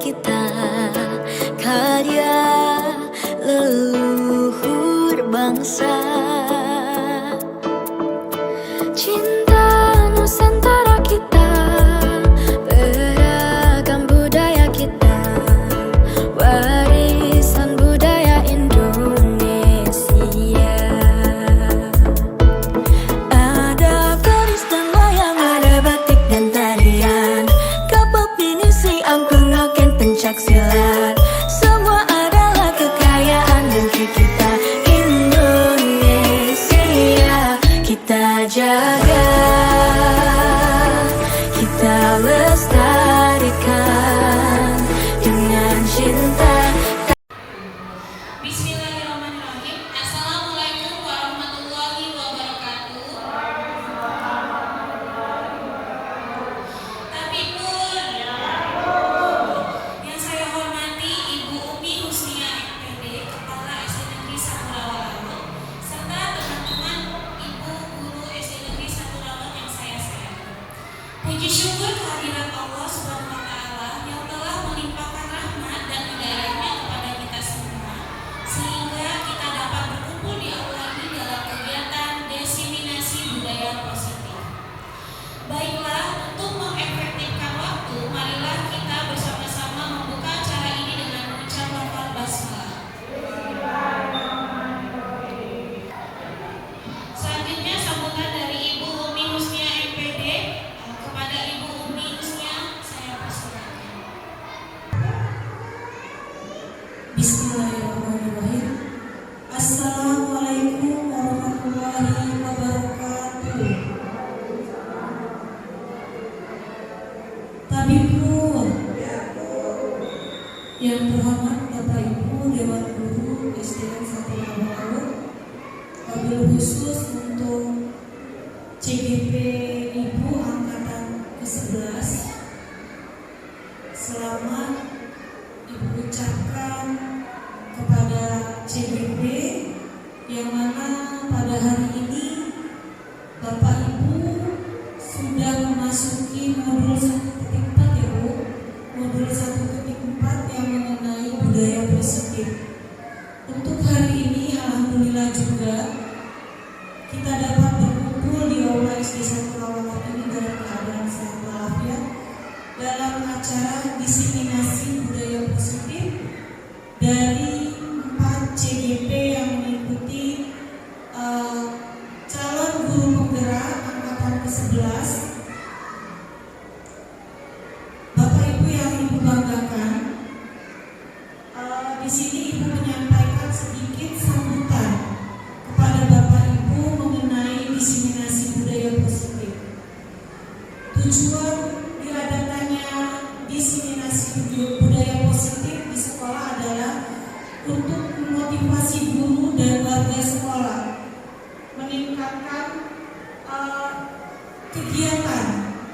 Kita karya leluhur bangsa, cinta Nusantara kita, beragam budaya kita, warisan budaya Indonesia. Ada keris dan wayang, ada batik dan tarian, kapal pinisi, angklung, noken, pencaksilat, semua adalah kekayaan negeri kita Indonesia. Kita jaga, kita lestarikan dengan cinta. Bismillahirrahmanirrahim. Assalamualaikum warahmatullahi wabarakatuh. Tabipun. Yang saya hormati Ibu Umi Husnia MPD, Kepala SD Negeri 1 Rawamangun, serta teman-teman Ibu Guru SD Negeri 1 Rawamangun yang saya sayangi. Puji syukur kehadirat Allah Subhanahu wa Ta'ala yang telah melimpahkan rahmat dan hidayahnya kepada kita semua, sehingga kita dapat berkumpul di aula ini dalam kegiatan diseminasi budaya positif. Baiklah, untuk mengefektifkan waktu, marilah kita bersama-sama membuka acara ini dengan mengucap lafaz basmalah. Selanjutnya sambutan dari Ibu Umi Husnia MPD. Kepada Ibu Umi Husnia, saya persilakan. Bismillahirrahmanirrahim. Assalamualaikum warahmatullahi wabarakatuh. Tabipun, yang terhormat Bapak Ibu Dewan Guru SDN 1 Rawamangun, wabil khusus untuk CGP Ibu Angkatan ke-11, selamat Ibu ucapkan kepada CGP yang mana pada hari ini Bapak Ibu sudah memasuki modul 1.4 ya Bu, modul 1.4 yang mengenai budaya positif. Untuk hari ini alhamdulillah juga kita dapat berkumpul di aula SD 1 Rawamangun ini dalam keadaan sehat walafiat dalam acara diseminasi budaya positif dari 4 CGP yang mengikuti calon guru penggerak angkatan ke-11. Bapak Ibu yang Ibu banggakan, di sini Ibu menyampaikan sedikit sambutan kepada Bapak Ibu mengenai diseminasi budaya positif. Tujuan diadakannya diseminasi budaya positif di sekolah adalah untuk memotivasi guru dan warga sekolah meningkatkan kegiatan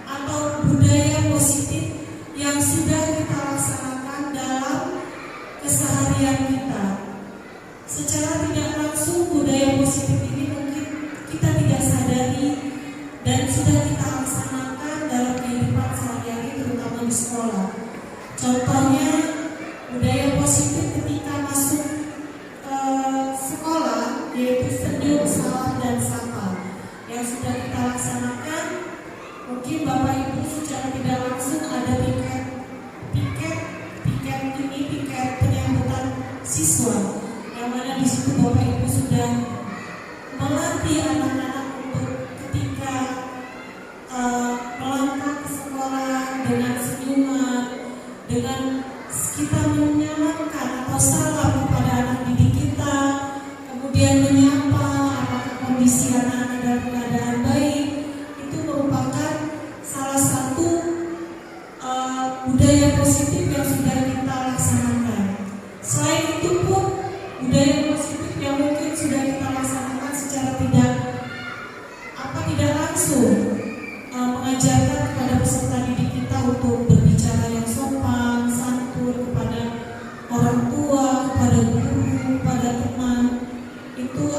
atau budaya positif yang sudah kita laksanakan dalam keseharian kita. Secara tidak langsung budaya positif ini mungkin kita tidak sadari dan sudah kita laksanakan dalam kehidupan sehari-hari terutama di sekolah. Contohnya budaya positif ketika masuk sekolah yaitu senyum, salam, dan sapa yang sudah kita laksanakan. Mungkin Bapak Ibu secara tidak langsung ada piket penyambutan siswa yang mana di situ Bapak Ibu sudah melatih anak-anak untuk ketika melangkah ke sekolah dengan senyuman, dengan kita menyalamkan atau salam kepada anak didik kita, kemudian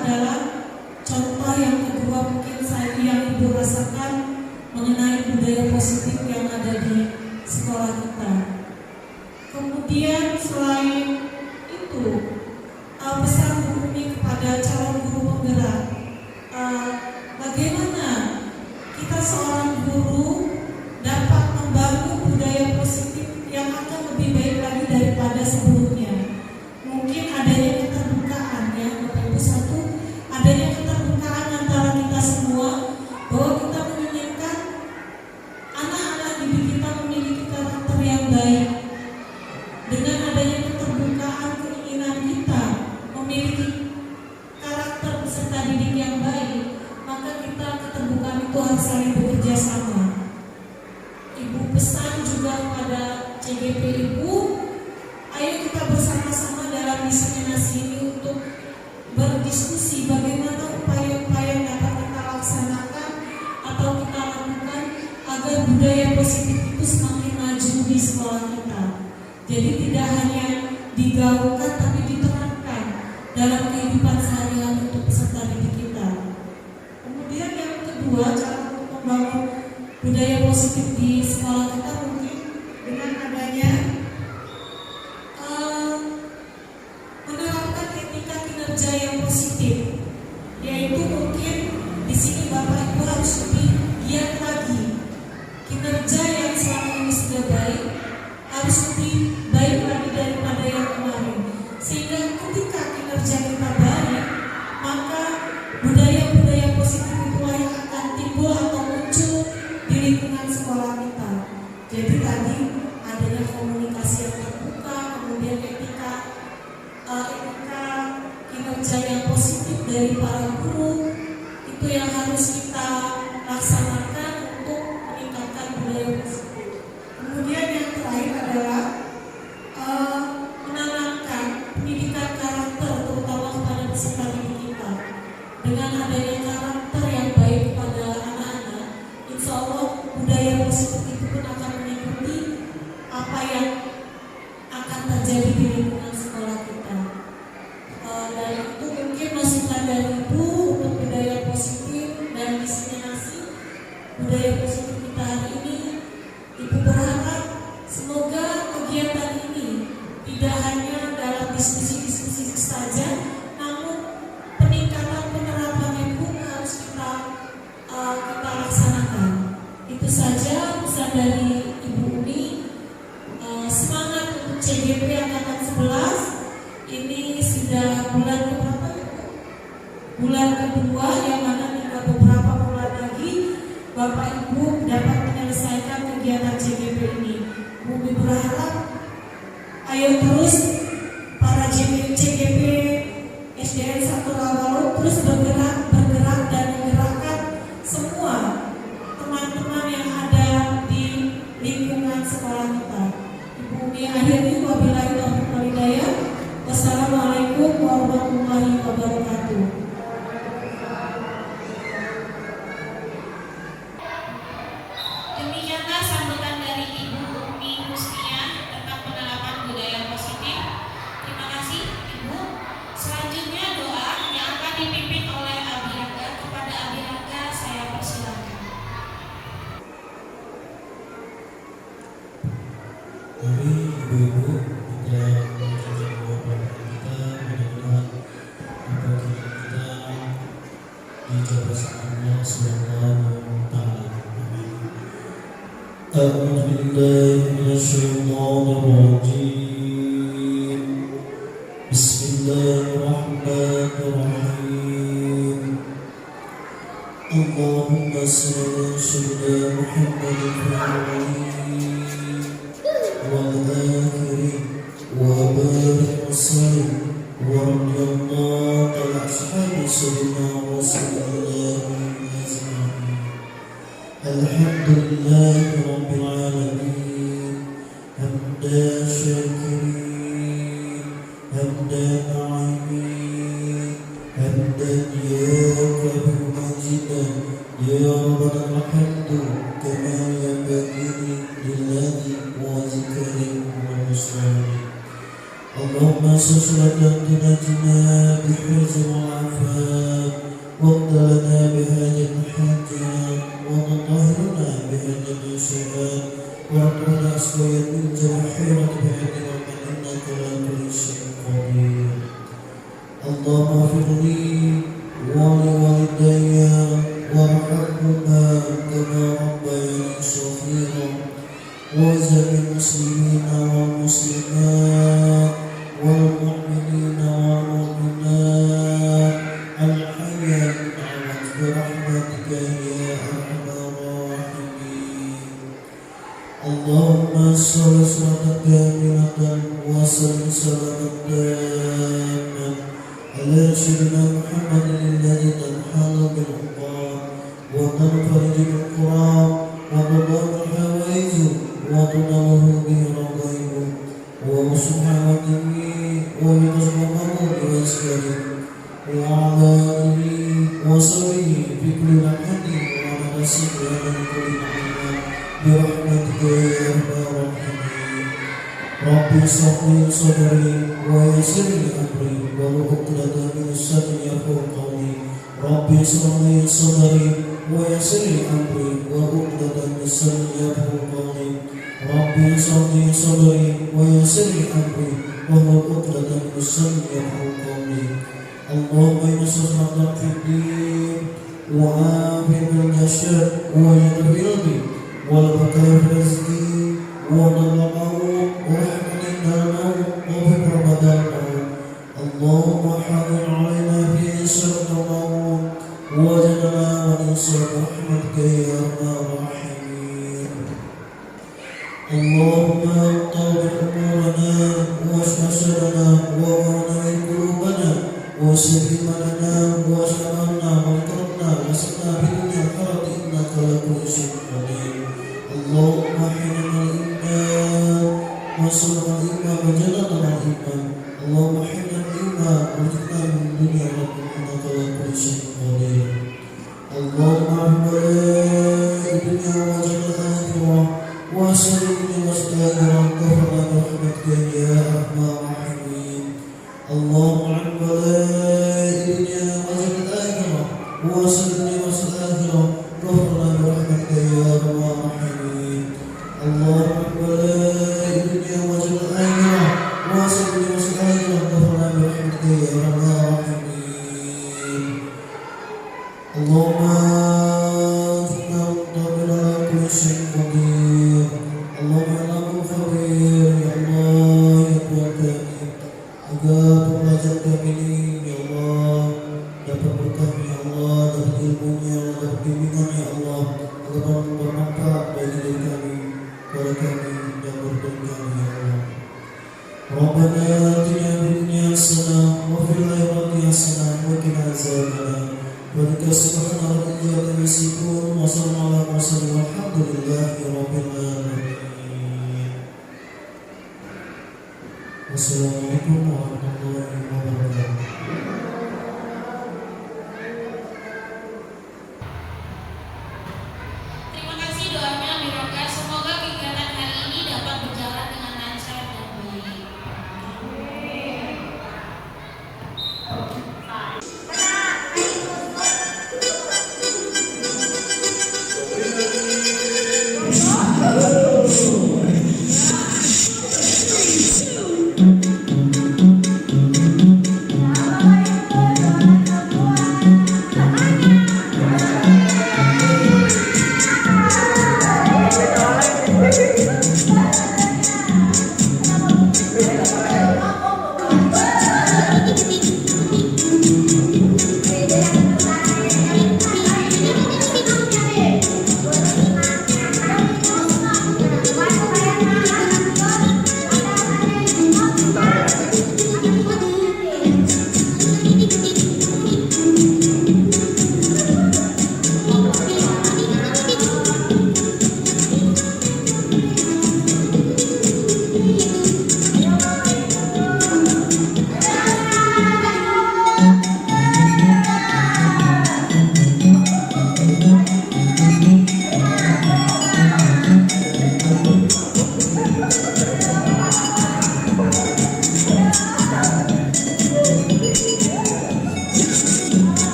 adalah contoh yang kedua mungkin yang Ibu rasakan mengenai budaya positif yang ada di sekolah kita. Kemudian selain itu, pesan Bu Umi kepada calon guru penggerak, bagaimana kita seorang guru dapat membangun budaya positif yang akan lebih baik lagi daripada sebelumnya. Mungkin adanya keterbukaan ya Bapak Ibu, satu adanya keterbukaan antara kita semua bahwa kita menginginkan anak-anak didik kita memiliki karakter yang baik. Dengan adanya keterbukaan keinginan kita memiliki karakter peserta didik yang baik, maka kita keterbukaan itu harus saling bekerja sama. Ibu pesan juga kepada CGP Ibu, ayo kita bersama-sama dalam diseminasi ini untuk berdiskusi bagaimana upaya-upaya yang dapat kita laksanakan atau kita lakukan agar budaya positif itu semakin maju di sekolah kita. Jadi tidak hanya digaungkan tapi diterapkan dalam kehidupan sehari-hari untuk peserta didik kita. Kemudian yang kedua, cara untuk membangun budaya positif di sekolah kita mungkin dengan adanya menerapkan etika kinerja yang positif, yaitu mungkin di sini Bapak Ibu harus lebih giat lagi. Kinerja yang selama ini sudah baik harus lebih baik lagi daripada yang kemarin, sehingga ketika kinerja kita baik, maka budaya-budaya positif itulah yang akan timbul atau muncul di lingkungan sekolah kita. Jadi tadi adanya komunikasi yang terbuka, kemudian etika kinerja yang positif dari para guru, itu yang harus kita laksanakan untuk meningkatkan budaya positif. Kemudian yang terakhir adalah menanamkan pendidikan karakter terutama kepada peserta didik kita. Dengan adanya karakter yang baik kepada anak-anak, insya Allah budaya positif itu pun akan mengikuti apa yang akan terjadi di lingkungan sekolah kita. Dan itu mungkin masukan dari Ibu untuk budaya positif dan diseminasi budaya positif kita hari ini. Ibu berharap semoga kegiatan ini tidak hanya dalam diskusi-diskusi saja, namun peningkatan penerapannya pun harus kita laksanakan. Itu saja pesan dari Ibu Umi. Semangat untuk CGP Angkatan 11. Ini sudah bulan keberapa ya? Bulan kedua, yang mana tinggal beberapa bulan lagi Bapak Ibu dapat menyelesaikan kegiatan CGP ini. Bumi berharap ayo terus para CGP SDN 1 Rawalu terus bergerak dan menggerakkan semua teman-teman yang ada di lingkungan sekolah kita. Ibu Umi akhiri, wabillahi taufiq wal hidayah. Wassalamualaikum warahmatullahi wabarakatuh. Demikianlah sambutan dari Ibu Umi Husnia tentang penerapan budaya positif. Terima kasih Ibu. Selanjutnya doa yang akan dipimpin oleh Abi Haga. Kepada Abi Haga saya persilakan. Mari ibu-ibu kita menjaga bapak kita, mudah-mudahan bapak kita dijabah sama Allah Subhanahu wa Ta'ala. Amin. A'udzu billahi minasyaitonir rajim. Bismillahirrahmanirrahim. Allahumma shalli ala sayyidina Muhammadin والآخرين وبارك وسلم ورضي الله عن أصحاب سيدنا رسول الله أجمعين. الحمد لله رب العالمين حمدا شاكرين حمدا ناعمين حمدا إياك مجيدا يا ربنا الحمد كما ينبغي لله وذكره ومسلمين. Allah اللهم صلاة تنجنا بحرز وعافاك واقض لنا بهذه الحاجات وتطهرنا بهذه الشهاد وربنا أسويا من جميع حيرة بهذه إنك لا كل شيء قدير. اللهم اغفر لي ولوالدي وارحمهما كما ربياني صغيرا وجميع المسلمين والمسلمات والمؤمنين والمؤمنات الحياة والأموات برحمتك يا أرحم الراحمين. اللهم صل صلاة كاملة وسلم سلاما تاما على سيدنا محمد الذي تنحل بالعقاب وتنفرج بالقرآن وتضام الحوائج وتناله به الرغائب وسبحانه وبتصبحه بواسكاره وعلى آله وصحبه في كل لمحة ونفس ومن كل معلومة برحمتك يا أرحم الراحمين. رب اشرح لي صدري ويسر لي أمري واحلل عقدة من لساني يفقهوا قولي. رب اشرح لي صدري ويسر لي أمري واحلل عقدة من لساني يفقهوا قولي. رب اشرح لي صدري ويسر لي أمري واحلل عقدة من لساني يفقهوا قولي. اللهم إنا نسألك في الدين وعافية من الجسد وجد في الأرض والبقاء في الرزق ونطلقه ورحمة النار وفي رمضان. اللهم حرم علينا في شر الموت وجدنا وننصر رحمتك يا أرحم الراحمين. اللهم طول أمورنا واشف صدرنا وغنى قلوبنا وسلم لنا واشفعنا وانقذنا واسقنا بدنيا الحرة إنك على كل شيء قدير. اللهم حينا الإيمان وانصرنا الإيمان وجلدنا الإيمان. اللهم حينا الإيمان وارزقنا من الدنيا إنك على كل شيء قدير. اللهم اعف بلاء الدنيا وجل الآخرة وسلمني واستاجرا كفرا برحمتك يا أرحم الراحمين. اللهم اعف بلاء الدنيا وجل الآخرة وسلمني واستاجرا كفرا برحمتك يا أرحم الراحمين. اللهم اعف بلاء الدنيا وجل الآخرة وسلمني واستاجرا كفرا برحمتك يا أرحم الراحمين. اللهم اجعلنا مقبلا على كل شيء قدير. اللهم انه خبير يا الله ya Tuhan kami, agar pembelajar kami ini ya Allah dapat berkah ya Allah, dapat ilmunya, dapat bimbingan ya Allah, agar bermanfaat bagi diri kami, kepada kami dan berkah kami ya Allah. Rabbana atina fid dunya hasanah wa fil akhirati hasanah wa qina azabannar. Wa subhana rabbika rabbil izzati wa salamun ala mursalin walhamdulillahi rabbil alamin. Wassalamualaikum warahmatullahi wabarakatuh. Terima kasih doanya Miroka. Semoga kegiatan hari ini dapat berjalan dengan lancar dan baik.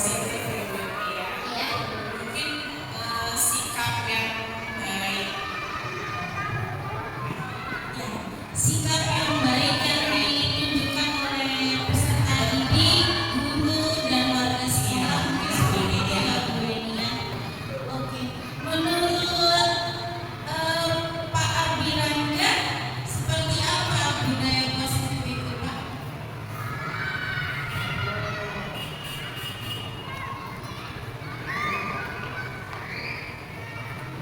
positif ibu ya. Mungkin sikap yang baik. Ya, sikap yang baik yang ditunjukkan oleh peserta didik, guru dan warga sekitar mungkin seperti itu ya Bu Eni ya. Oke, menurut Pak Abiranga seperti apa budaya positif itu Pak?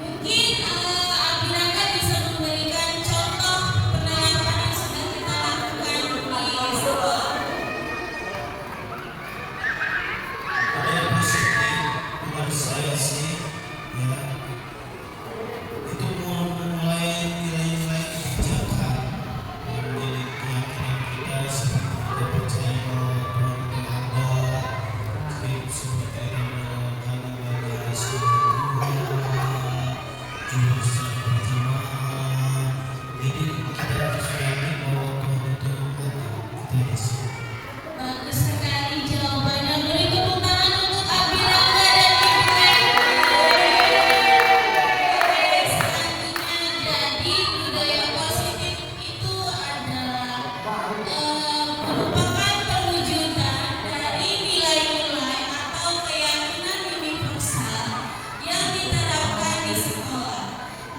Mungkin Abiranga bisa memberikan contoh penerapan yang sudah kita lakukan di sekolah. Ada positif menurut saya sih ya itu memulai nilai-nilai kebijakan yang menjadi keyakinan kita seperti kita percaya bahwa Tuhan itu ada, hidup seperti ada semua jiwa secara berjamaah. Jadi kita harus yakin bahwa Tuhan itu ada. Kita di sini. Bagus sekali jawabannya. Beri tepuk tangan untuk Abiranga dan Ibu Eni. Selanjutnya, jadi budaya positif itu adalah merupakan perwujudan dari nilai-nilai atau keyakinan universal yang diterapkan di sekolah.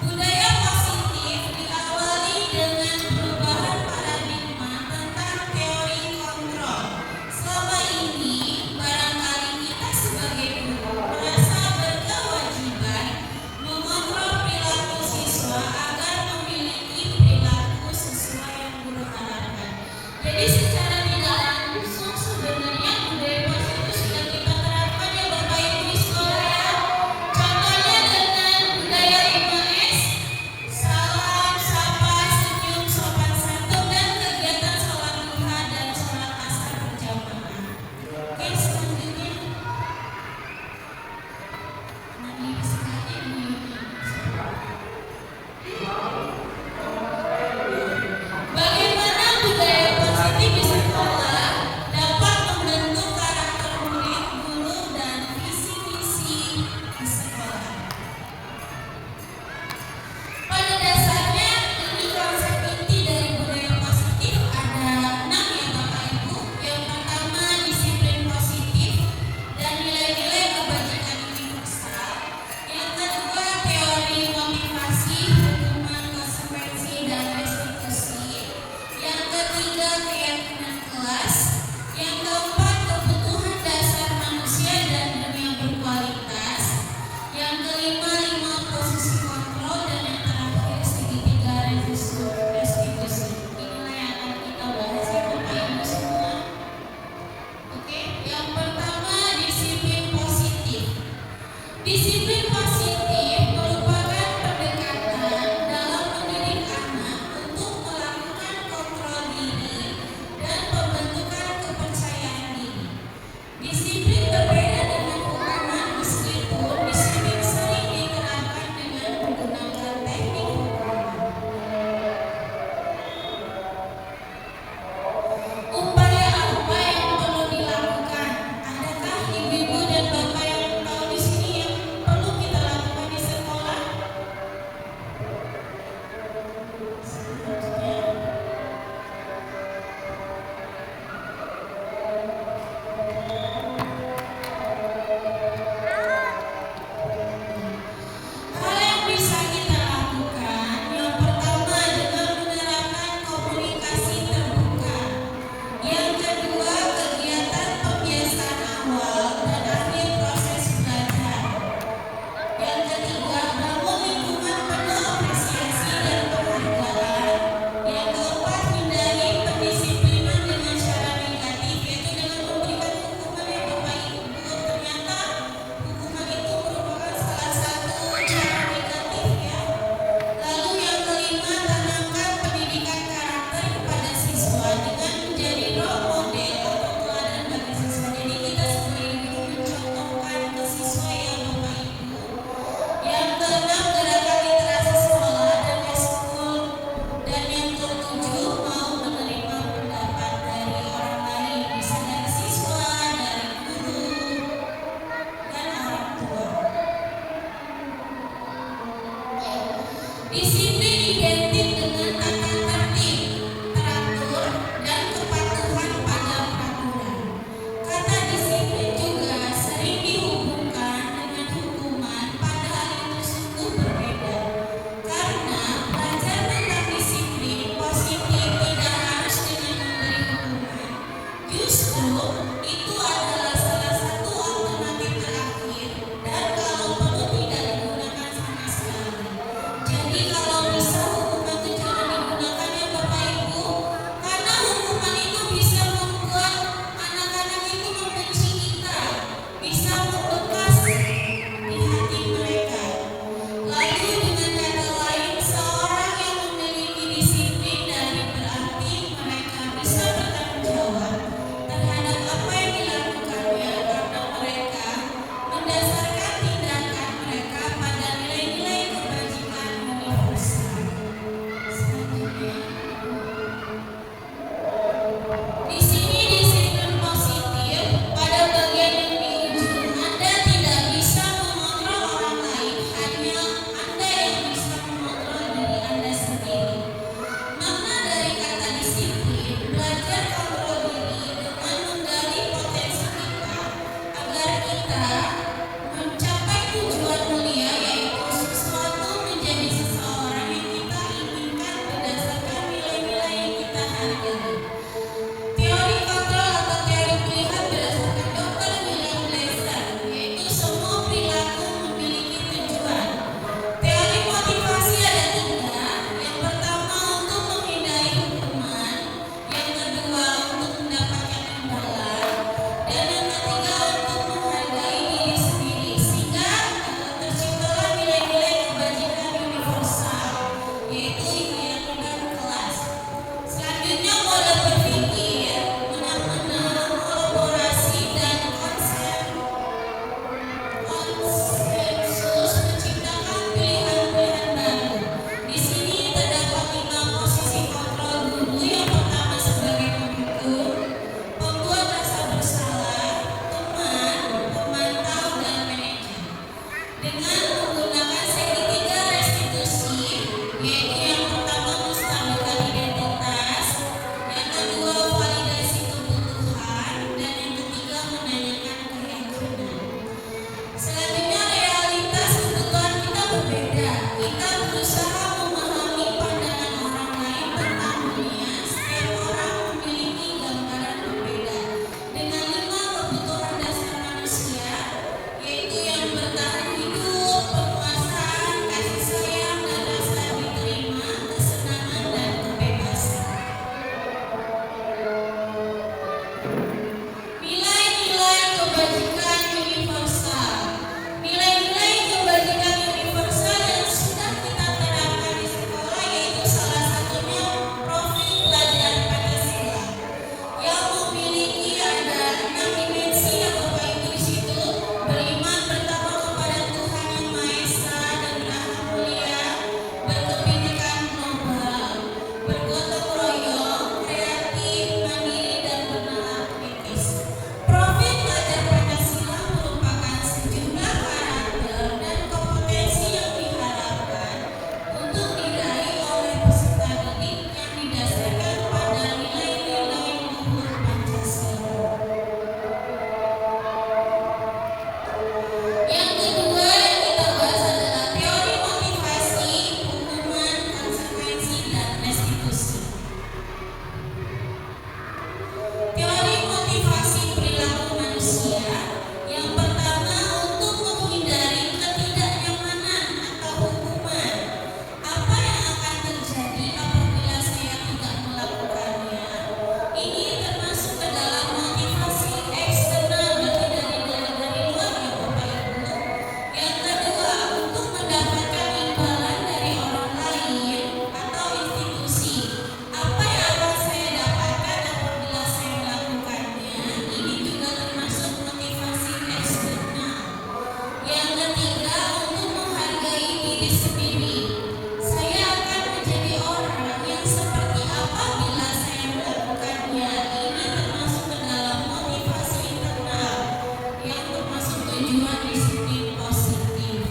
Budaya positif diawali dengan perubahan paradigma tentang teori kontrol. Selama ini, barangkali kita sebagai guru merasa berkewajiban mengontrol perilaku siswa agar memiliki perilaku sesuai yang guru harapkan. Jadi secara tidak langsung sebenarnya budaya positif sudah kita terapkan ya Bapak Ibu di sekolah ya. Contohnya dengan budaya 5S, salam, sapa, senyum, sopan santun, dan kegiatan sholat duha dan sholat asar berjamaah. Oke, selanjutnya. Nah, ini sekali Bu Yuni. Bagaimana budaya positif di sekolah dapat membentuk karakter murid, guru, dan visi-misi di sekolah? Pada dasarnya, ini konsep inti dari budaya positif ada 6 ya Bapak Ibu. Yang pertama, disiplin positif dan nilai-nilai kebajikan universal. Yang kedua, teori motivasi, hukuman, konsekuensi, dan restitusi. Yang ketiga, keyakinan kelas. Yang keempat, kebutuhan dasar manusia dan dunia berkualitas. Yang kelima, 5 posisi kontrol, dan yang terakhir segitiga restitusi. Inilah yang akan kita bahas ya Bapak Ibu semua. Oke, yang pertama disiplin positif. Disiplin positif merupakan pendekatan dalam mendidik anak untuk melakukan kontrol diri dan pembentukan kepercayaan diri. Disiplin berbeda dengan hukuman meskipun disiplin sering diterapkan dengan menggunakan teknik hukuman. Upaya apa yang perlu dilakukan? Adakah ibu-ibu dan bapak yang tahu di sini yang perlu Disiplin identik dengan tata tertib, teratur, dan kepatuhan pada peraturan. Kata disiplin juga sering dihubungkan dengan hukuman, padahal itu sungguh berbeda. Karena belajar tentang disiplin positif tidak harus dengan memberi hukuman. Justru itu adalah salah satu alternatif terakhir, dan kalau perlu tidak digunakan sama sekali. Jadi kalau bisa hukuman itu jangan digunakan ya Bapak Ibu, karena hukuman itu bisa membuat anak-anak itu membenci kita, bisa membekas di hati mereka. Lalu dengan kata lain, seorang yang memiliki disiplin dari berarti mereka bisa bertanggung jawab terhadap apa yang dilakukannya, karena mereka mendasarkan tindakan mereka pada nilai-nilai kebajikan universal. Selanjutnya, di sini disiplin positif pada bagian yang di ujung, Anda tidak bisa mengontrol orang lain, hanya Anda yang bisa mengontrol diri Anda sendiri. Makna dari kata disiplin, belajar kontrol diri dengan menggali potensi kita agar kita mencapai tujuan mulia, yaitu sesuatu menjadi seseorang yang kita inginkan berdasarkan nilai-nilai yang kita hargai. Teori kontrol atau teori pilihan berdasarkan Dr. William Glasser, yaitu semua perilaku memiliki tujuan. Teori motivasi ada 3. Yang pertama untuk menghindari hukuman, yang kedua untuk mendapatkan imbalan, dan yang ketiga untuk menghargai diri sendiri, sehingga terciptalah nilai-nilai kebajikan universal, yaitu ideal kelas. Selanjutnya mode berpikir, benar-benar kolaborasi dan konsensus menciptakan pilihan-pilihan baru. Di sini terdapat 5 posisi kontrol guru. Yang pertama sebagai pemimpin, pembuat rasa bersalah, teman, pemantau, dan manajer. Dengan menggunakan segitiga restitusi, yaitu yang pertama menstabilkan identitas, yang kedua validasi kebutuhan, dan yang ketiga menanyakan keyakinan. Selanjutnya realitas kebutuhan kita berbeda. Kita berusaha memahami pandangan orang lain tentang dunia. Setiap orang memiliki gambaran berbeda dengan 5 kebutuhan dasar manusia, yaitu yang bertahan hidup, penguasaan, kasih sayang, dan rasa diterima, kesenangan, dan kebebasan. Nilai-nilai kebajikan universal. Nilai-nilai kebajikan universal yang sudah kita terapkan di sekolah, yaitu salah satunya profil pelajar Pancasila, yang memiliki ada 6 dimensi yang Bapak Ibu di situ. Beriman pertama kepada Tuhan Yang Maha Esa dan berakhlak mulia, berkebinekaan global, bergotong royong, kreatif, mandiri, dan bernalar kritis. Profil pelajar Pancasila merupakan sejumlah karakter dan kompetensi yang diharapkan untuk diraih oleh peserta didik yang didasarkan pada nilai-nilai luhur Pancasila. Yang kedua yang kita bahas adalah teori motivasi, hukuman, konsekuensi, dan restitusi. Teori motivasi perilaku manusia. Yang pertama untuk menghindari ketidaknyamanan atau hukuman. Apa yang akan terjadi apabila saya tidak melakukannya? Ini termasuk ke dalam motivasi eksternal, berarti dari luar ya Bapak Ibu. Yang kedua untuk mendapatkan imbalan dari orang lain atau institusi. Apa yang akan saya dapatkan apabila saya melakukannya? Ini juga termasuk motivasi eksternal. Yang ketiga untuk menghargai diri sendiri. Saya akan menjadi orang yang seperti apa bila saya melakukannya. Ini termasuk ke dalam motivasi internal yang termasuk tujuan disiplin positif.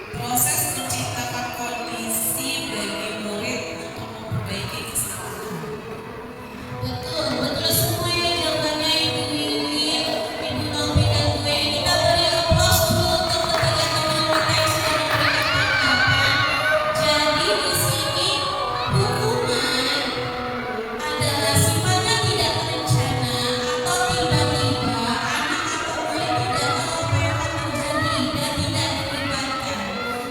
Proses menciptakan kondisi bagi murid untuk memperbaiki kesalahan. Betul semua ya jawabannya Ibu Wiwi, Ibu Novi dan Bu Eni. Kita beri aplaus dulu untuk ketiga teman kita yang sudah memberikan tanggapan. Jadi di sini hukuman adalah sifatnya tidak terencana atau tiba-tiba anak atau murid tidak tahu apa yang akan terjadi dan tidak dilibatkan.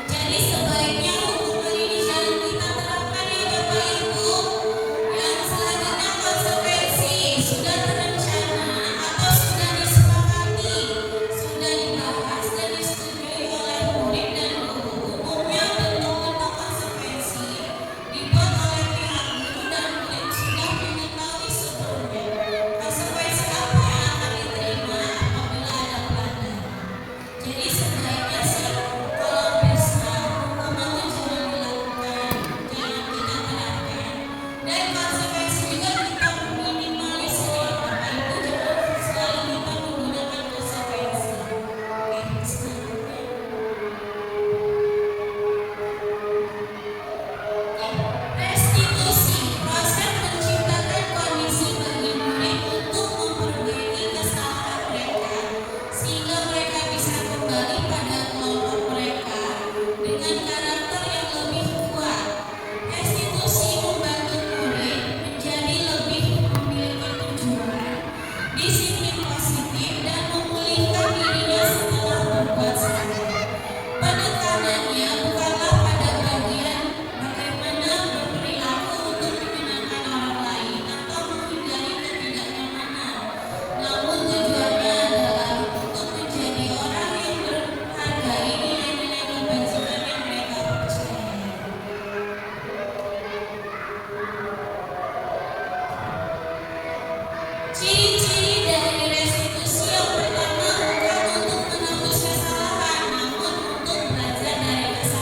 Jadi sebaiknya hukuman ini jangan kita terapkan ya Bapak Ibu. Yang selanjutnya konsekuensi sudah terencana atau sudah disepakati, sudah dibahas dan disetujui oleh murid dan guru. Umumnya bentuk-bentuk konsekuensi dibuat oleh pihak guru dan murid sudah mengetahui sebelumnya. Konsekuensi apa yang akan diterima apabila ada pelanggaran. Jadi sebaiknya sih kalau bisa hukuman itu jangan dilakukan, jangan kita terapkan. Dan konsekuensi juga kita minimalisir ya Bapak Ibu, jangan selalu kita menggunakan konsekuensi. Oke, selanjutnya. Restitusi, proses menciptakan kondisi bagi murid untuk memperbaiki kesalahan mereka sehingga mereka bisa kembali pada kelompok mereka dengan karakter yang lebih kuat. Restitusi membantu murid menjadi lebih memiliki tujuan, disiplin positif dan memulihkan dirinya setelah berbuat salah. Penekanannya bukanlah pada bagian bagaimana berperilaku untuk menyenangkan orang lain atau menghindari ketidaknyamanan, namun tujuannya adalah untuk menjadi orang yang menghargai nilai-nilai kebajikan yang mereka percaya. Ciri-ciri dari restitusi yang pertama bukan untuk menebus kesalahan, namun untuk belajar dari kesalahan.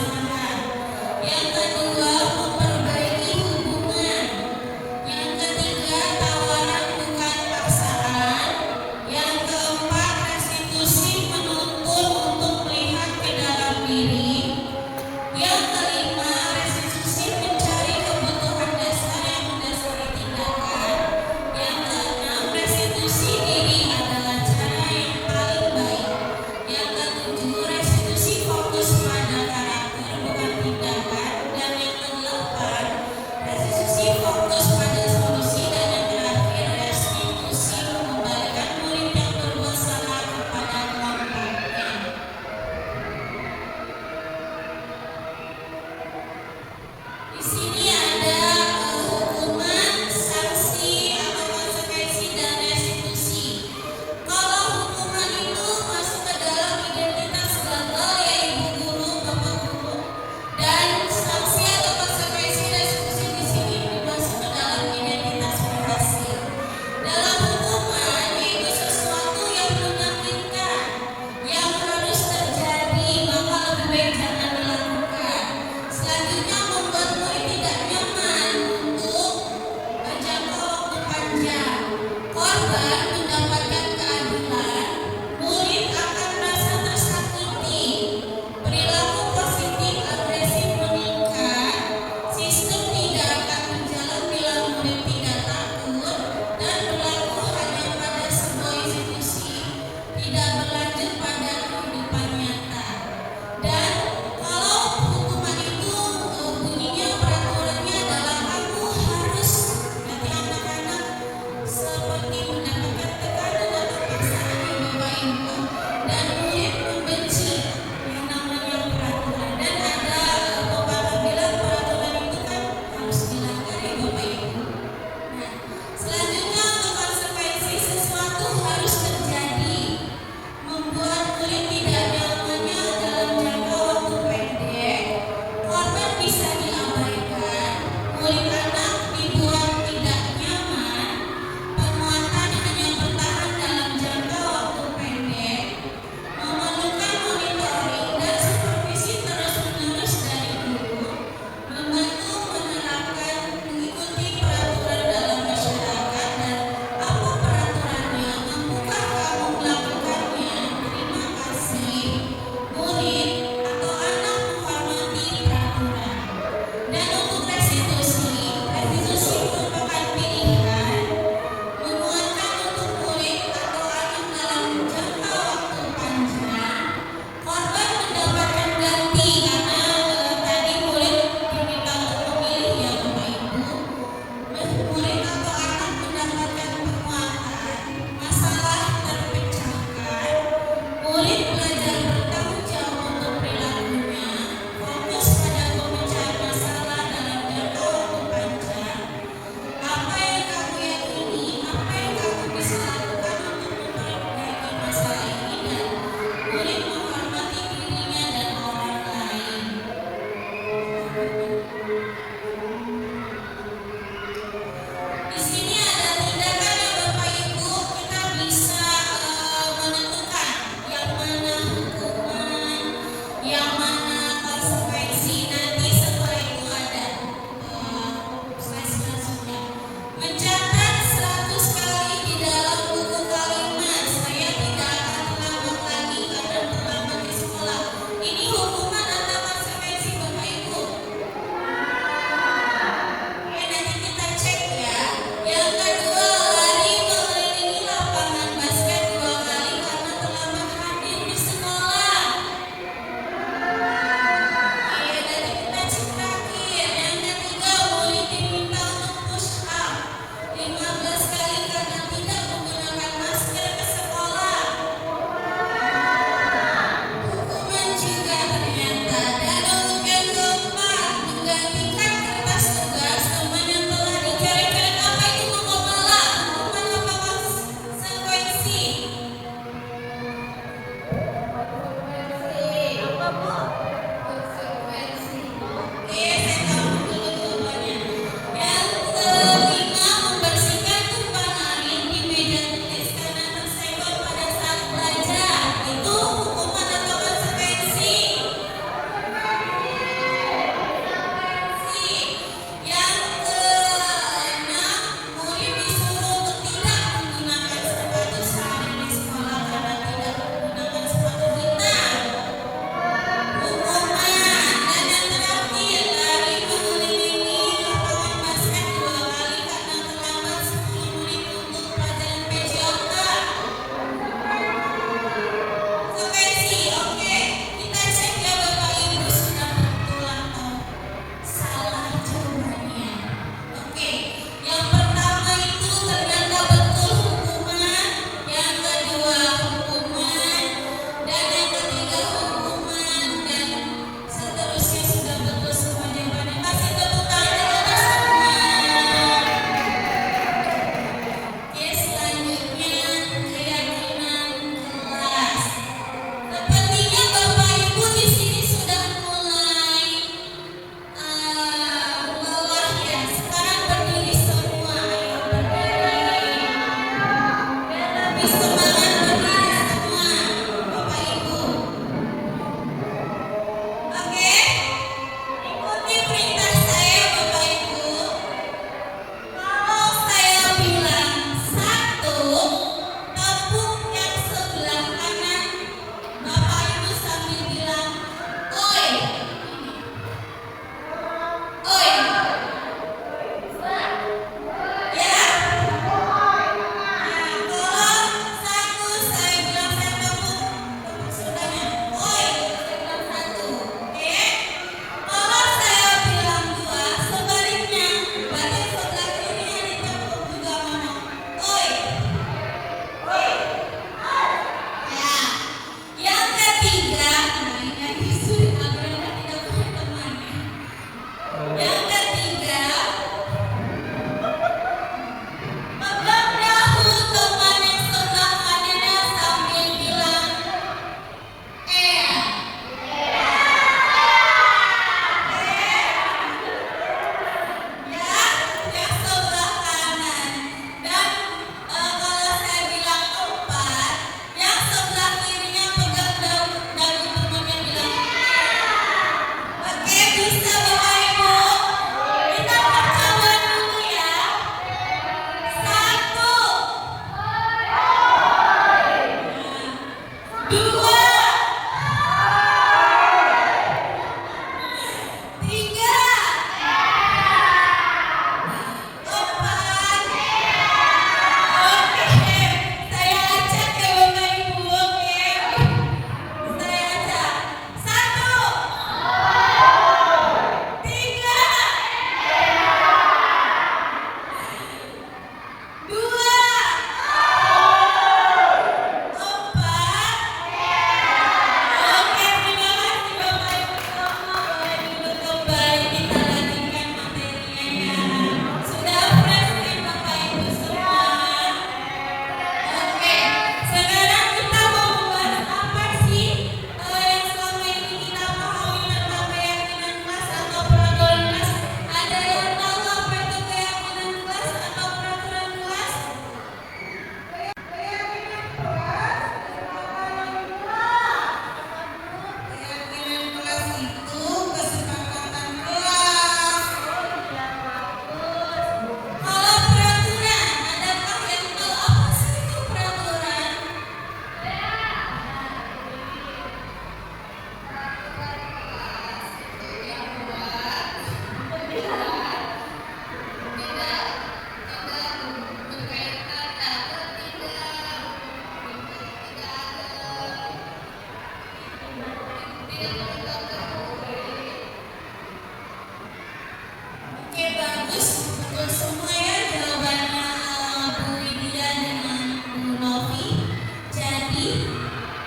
Semua ya jawabannya Bu Widya dengan Bu Novi. Jadi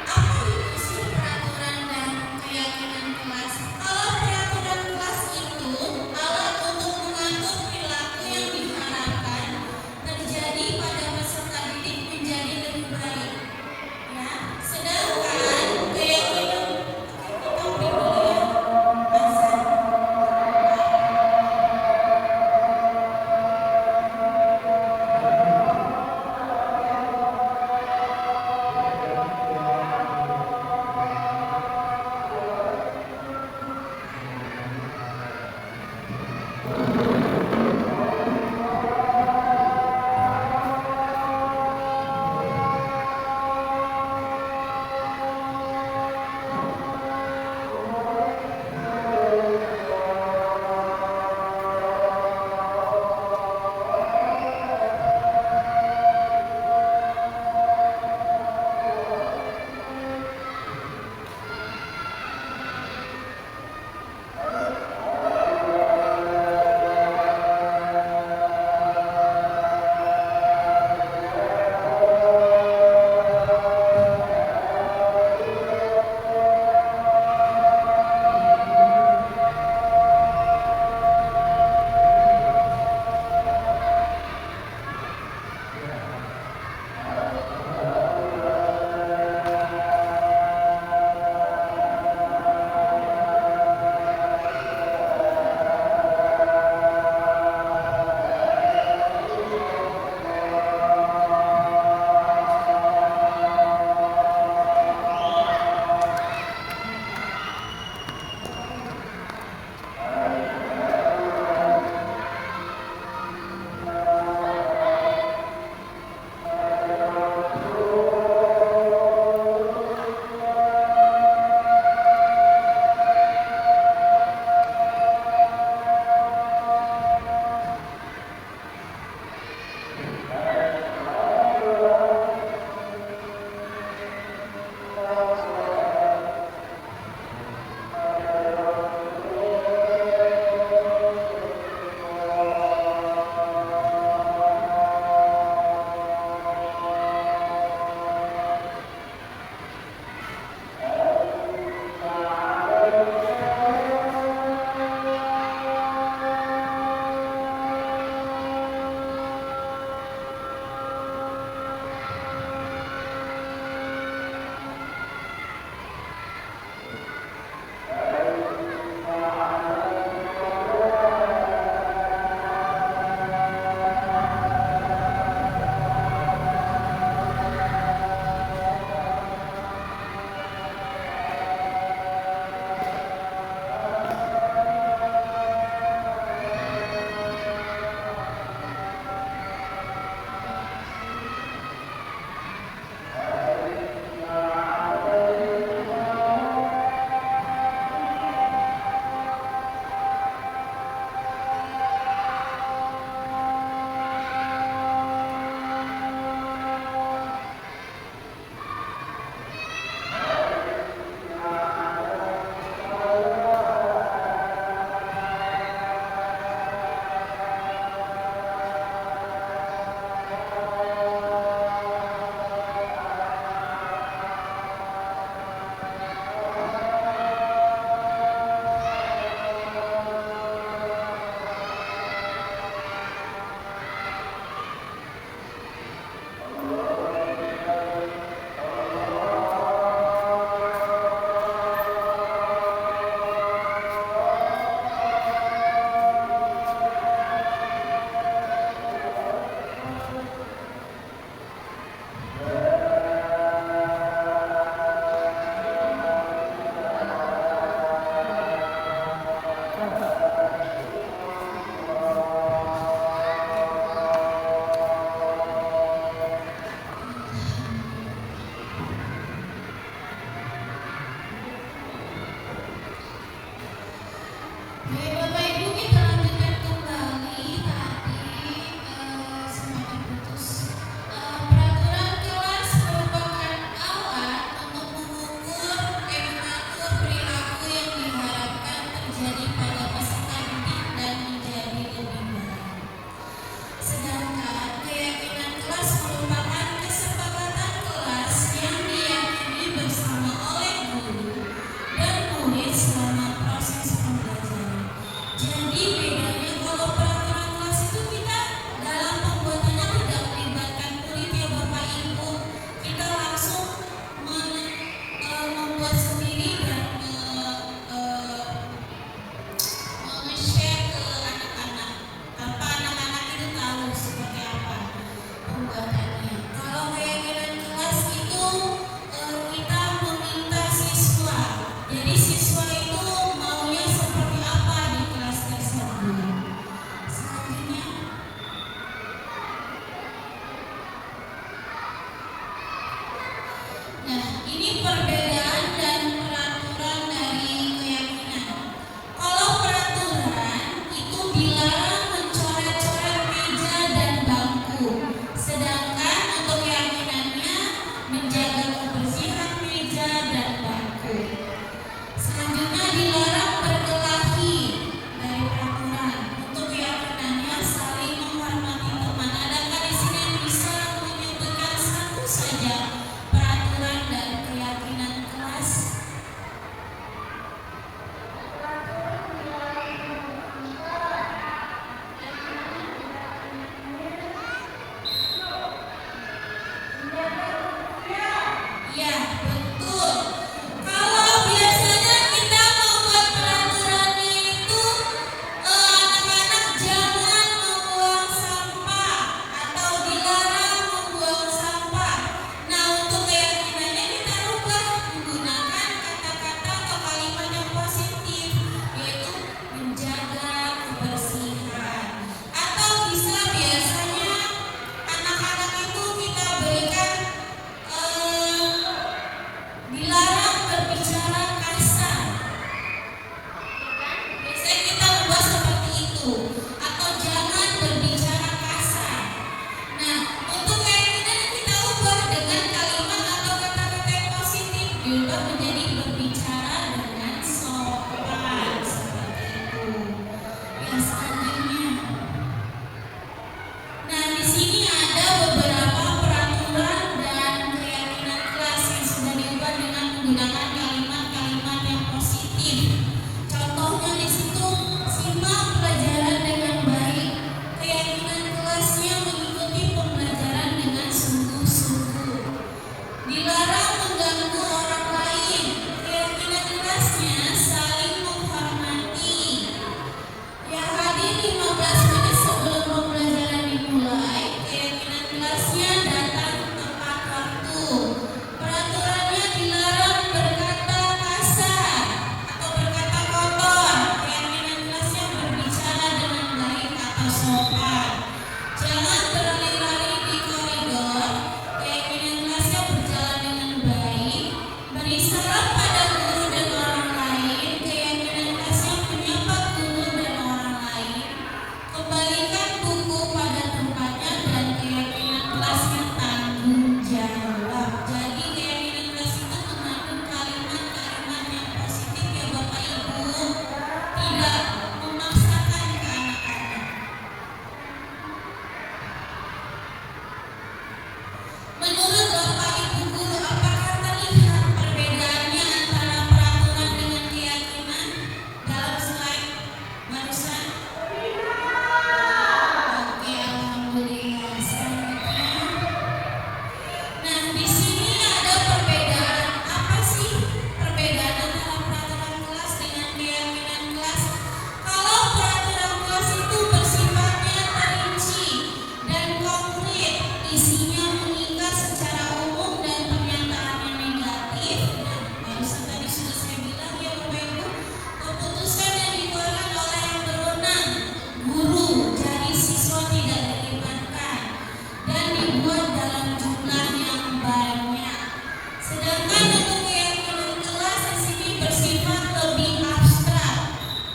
apa itu sih peraturan dan keyakinan kelas? Kalau peraturan kelas itu alat untuk mengatur perilaku yang diharapkan terjadi pada peserta didik menjadi lebih baik. Ya, sedangkan keyakinan kita beri dulu ya. Azan.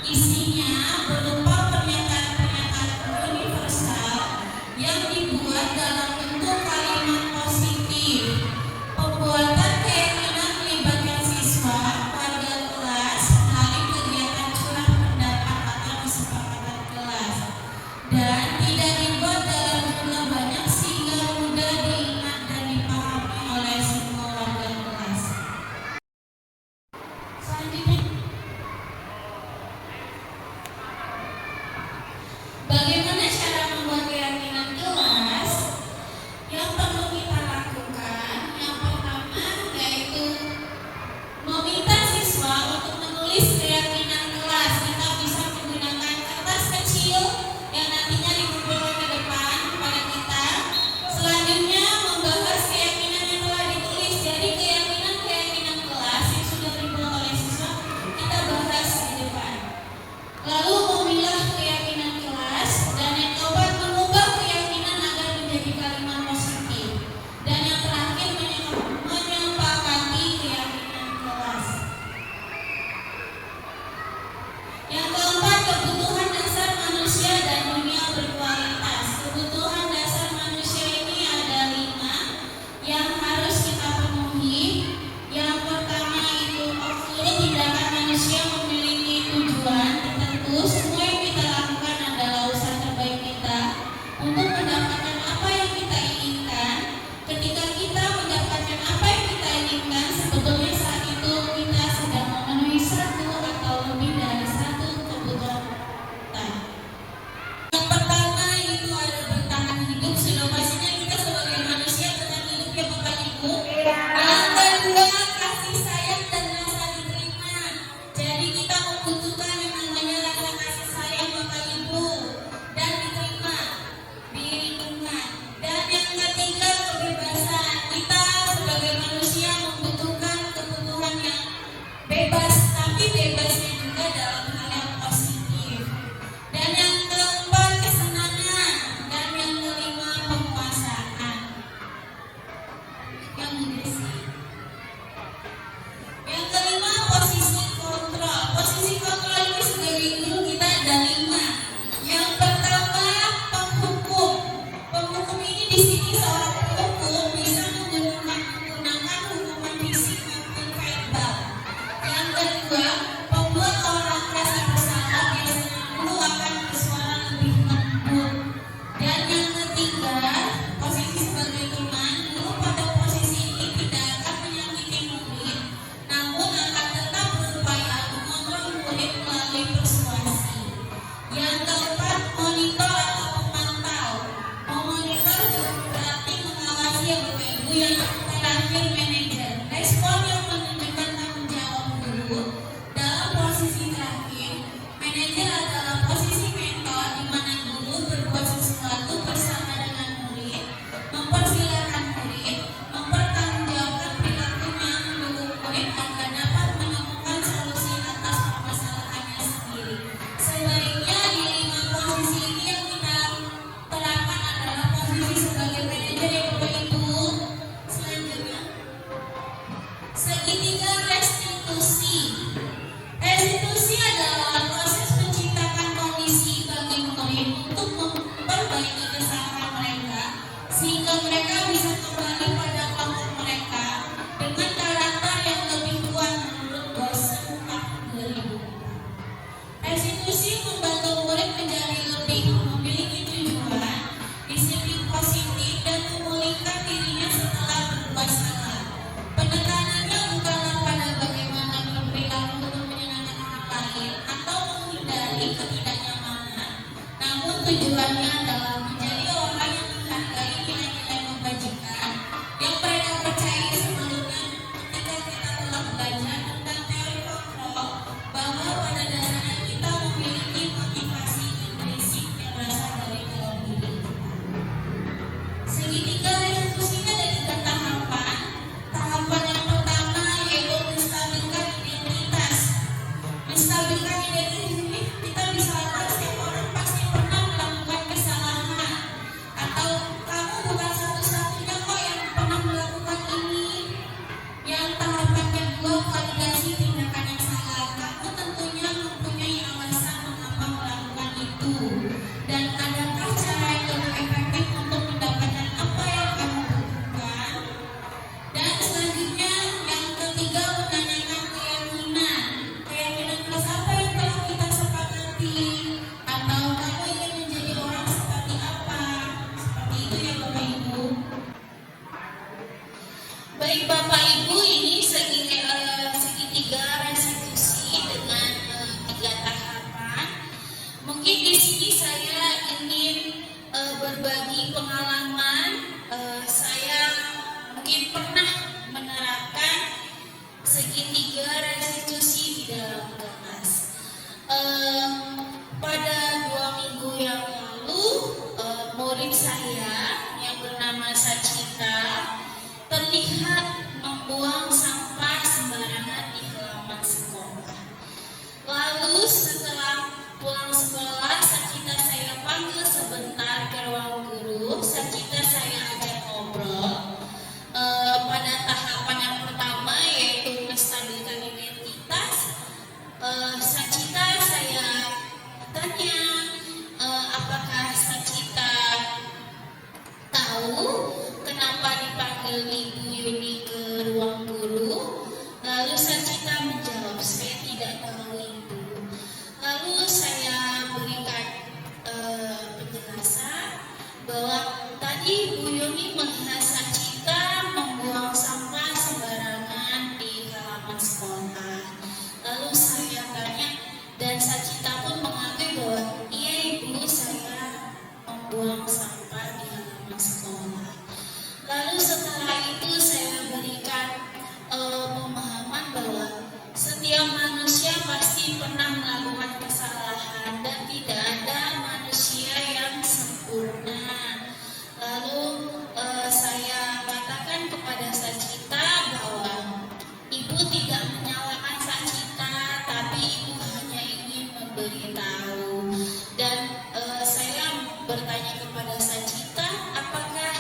Isinya berupa pernyataan-pernyataan universal yang dibuat dalam bentuk kalimat positif. Pembuatan keyakinan melibatkan siswa, warga kelas, melalui kegiatan curah pendapat atau kesepakatan kelas, dan tidak dibuat dalam jumlah banyak sehingga mudah diingat dan dipahami oleh semua warga kelas. Selanjutnya, bagaimana cara membuat keyakinan kelas? Yang perlu kita lakukan, yang pertama yaitu meminta siswa untuk menulis keyakinan kelas. Kita bisa menggunakan kertas kecil yang nantinya dikumpulkan ke depan kepada kita. Selanjutnya membahas keyakinan yang telah ditulis. Jadi keyakinan kelas yang sudah dibuat oleh siswa kita bahas di depan. Lalu memilah keyakinan kelas, dan yang keempat mengubah keyakinan agar menjadi kalimat positif, dan yang terakhir menyepakati keyakinan kelas. Yang keempat, kebutuhan dasar manusia dan dunia berkualitas. Kebutuhan dasar manusia ini ada 5 yang harus kita penuhi. Yang pertama itu seluruh tindakan manusia memiliki tujuan tertentu. Semua yang kita lakukan adalah usaha terbaik kita untuk mendapatkan apa yang kita inginkan. Ketika kita mendapatkan apa yang kita inginkan, sebetulnya saat itu kita sedang memenuhi satu atau lebih dari satu kebutuhan kita. Yang pertama itu ada bertahan hidup. Sudah pastinya kita sebagai manusia dengan hidup yang Bapak Ibu. Yang kedua, kasih sayang dan rasa diterima. Jadi kita membutuhkan yang namanya rasa kasih sayang Bapak Ibu dan diterima di lingkungan. Dan yang ketiga, kebebasan. Kita sebagai manusia membutuhkan kebutuhan yang bebas, tapi bebasnya juga dalam hal yang positif. Dan yang keempat, kesenangan. Dan yang kelima, penguasaan. Yang berisi. Yang kelima, posisi kontrol. Posisi kontrol ini sebagai guru kita ada 5. Yang pertama, penghukum. Penghukum ini di sini seorang penghukum bisa menggunakan hukuman fisik maupun verbal. Yang kedua, pembuat orang merasa bersalah, biasanya guru akan bersuara lebih lembut. Dan yang ketiga, posisi sebagai teman. Guru pada posisi ini tidak akan menyakiti murid, namun akan tetap berupaya mengontrol murid melalui persuasi. Yang keempat, monitor atau pemantau. Memonitor berarti mengawasi ya Bapak Ibu. Yang terakhir, manajer. Respon yang menunjukkan tanggung jawab guru. Dalam posisi terakhir, manajer adalah posisi mentor di mana guru berbuat sesuatu bersama dengan murid, mempersilahkan murid, mempertanggungjawabkan perilakunya, mendukung murid agar dapat menemukan solusi atas permasalahannya sendiri. Sebaliknya di 5 posisi ini yang kita terapkan adalah posisi sebagai manajer ya Bapak Ibu. Selanjutnya, segitiga restitusi. Restitusi adalah proses menciptakan kondisi bagi murid untuk memperbaiki kesalahan mereka sehingga mereka bisa kembali pada kelompok mereka dengan karakter yang lebih kuat menurut dosen 2004. Restitusi membantu murid menjadi lebih memiliki tujuan, disiplin positif, dan memulihkan dirinya setelah berbuat salah. Penekanannya bukanlah pada bagaimana berperilaku untuk menyenangkan orang lain atau menghindari ketidaknyamanan, namun tujuannya adalah menjadi orang yang menghargai nilai-nilai kebajikan yang mereka percayai sebelumnya. Ketika kita telah belajar tentang teori kontrol, bahwa pada dasarnya kita memiliki motivasi intrinsik yang berasal dari dalam diri kita. Segitiga restitusinya ada 3 tahapan. Tahapan yang pertama yaitu menstabilkan identitas. Menstabilkan identitas ini kita bisa lakukan, setiap orang pasti pernah melakukan kesalahan berbagi pengalaman. Saya mungkin pernah menerapkan segitiga restitusi di dalam kelas. Pada 2 minggu yang lalu, murid saya yang bernama Sacita terlihat membuang sampah sembarangan di halaman sekolah. Lalu setelah pulang sekolah, Sacita saya panggil sebentar ke ruang guru. Sacita saya ajak ngobrol pada tahapan yang pertama, yaitu menstabilkan identitas. Sacita saya tanya apakah Sacita tahu kenapa dipanggil Ibu Yuni ke ruang guru. Lalu Sacita menjawab, saya tidak tahu Ibu. Lalu saya berikan penjelasan bahwa tadi Bu Yuni melihat Sacita membuang sampah sembarangan di halaman sekolah. Lalu saya tanya, dan Sacita pun mengakui bahwa iya Ibu, saya membuang sampah di halaman sekolah. Lalu setelah itu saya berikan pemahaman bahwa setiap manusia pasti pernah melakukan kesalahan dan tidak ada manusia yang sempurna. Lalu saya katakan kepada Sacita bahwa Ibu tidak menyalahkan Sacita, tapi Ibu hanya ingin memberitahu. Dan saya bertanya kepada Sacita, apakah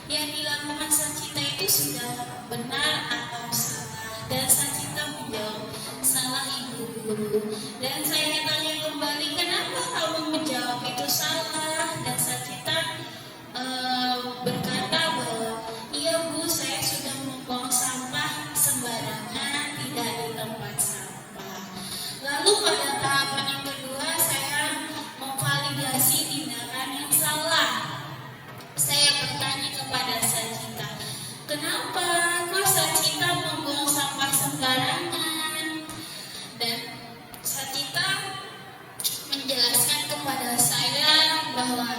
yang dilakukan Sacita itu sudah benar atau salah? Dan Sacita menjawab, salah Ibu Guru. Dan saya tanya kembali, kenapa kamu menjawab itu salah? Dan Sacita berkata bahwa iya Bu, saya sudah membuang sampah sembarangan, tidak di tempat sampah. Lalu pada tahapan yang kedua, saya memvalidasi tindakan yang salah. Saya bertanya kepada Sacita, kenapa kok Sacita membuang sampah sembarangan? Dan Sacita menjelaskan kepada saya bahwa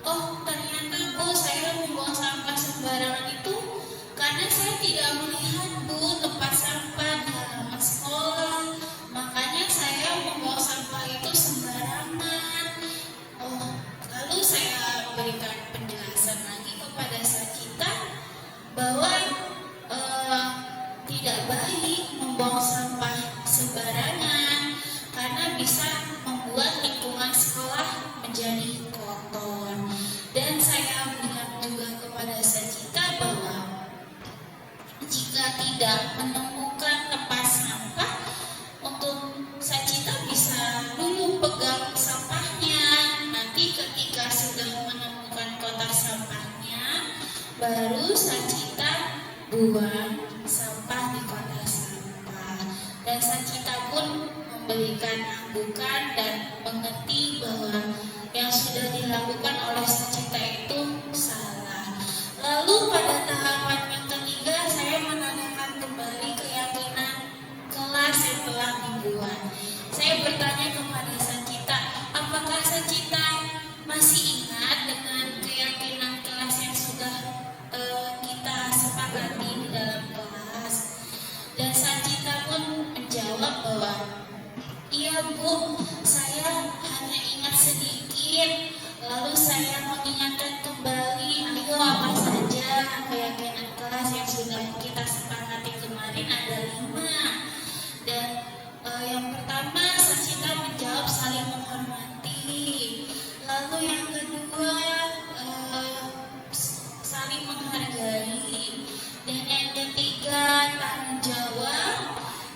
oh ternyata Bu, saya membuang sampah sembarangan itu karena saya tidak melihat Bu tempat sampah di halaman sekolah, makanya saya membuang sampah itu sembarangan. Oh, lalu saya berikan penjelasan lagi kepada Sacita bahwa tidak baik membuang sampah sembarangan karena bisa membuat lingkungan sekolah menjadi kotor. Dan saya bilang juga kepada Sacita bahwa jika tidak menemukan tempat sampah, untuk Sacita bisa dulu pegang sampahnya. Nanti ketika sudah menemukan kotak sampahnya, baru Sacita buang sampah di kotak sampah. Dan Sacita pun memberikan anggukan dan mengerti bahwa yang sudah dilakukan oleh Sacita itu salah. Lalu pada tahapan yang ketiga, saya menanyakan kembali keyakinan kelas yang telah dibuat. Saya bertanya kepada Sacita, apakah Sacita masih ingat dengan keyakinan kelas yang sudah kita sepakati di dalam kelas? Dan Sacita pun menjawab bahwa iya Bu, saya hanya ingat sedikit. Lalu saya mengingatkan kembali, ayo apa saja keyakinan kelas yang sudah kita sepakati kemarin, ada 5. Dan yang pertama Sacita menjawab saling menghormati. Lalu yang kedua saling menghargai. Dan yang ketiga tanggung jawab.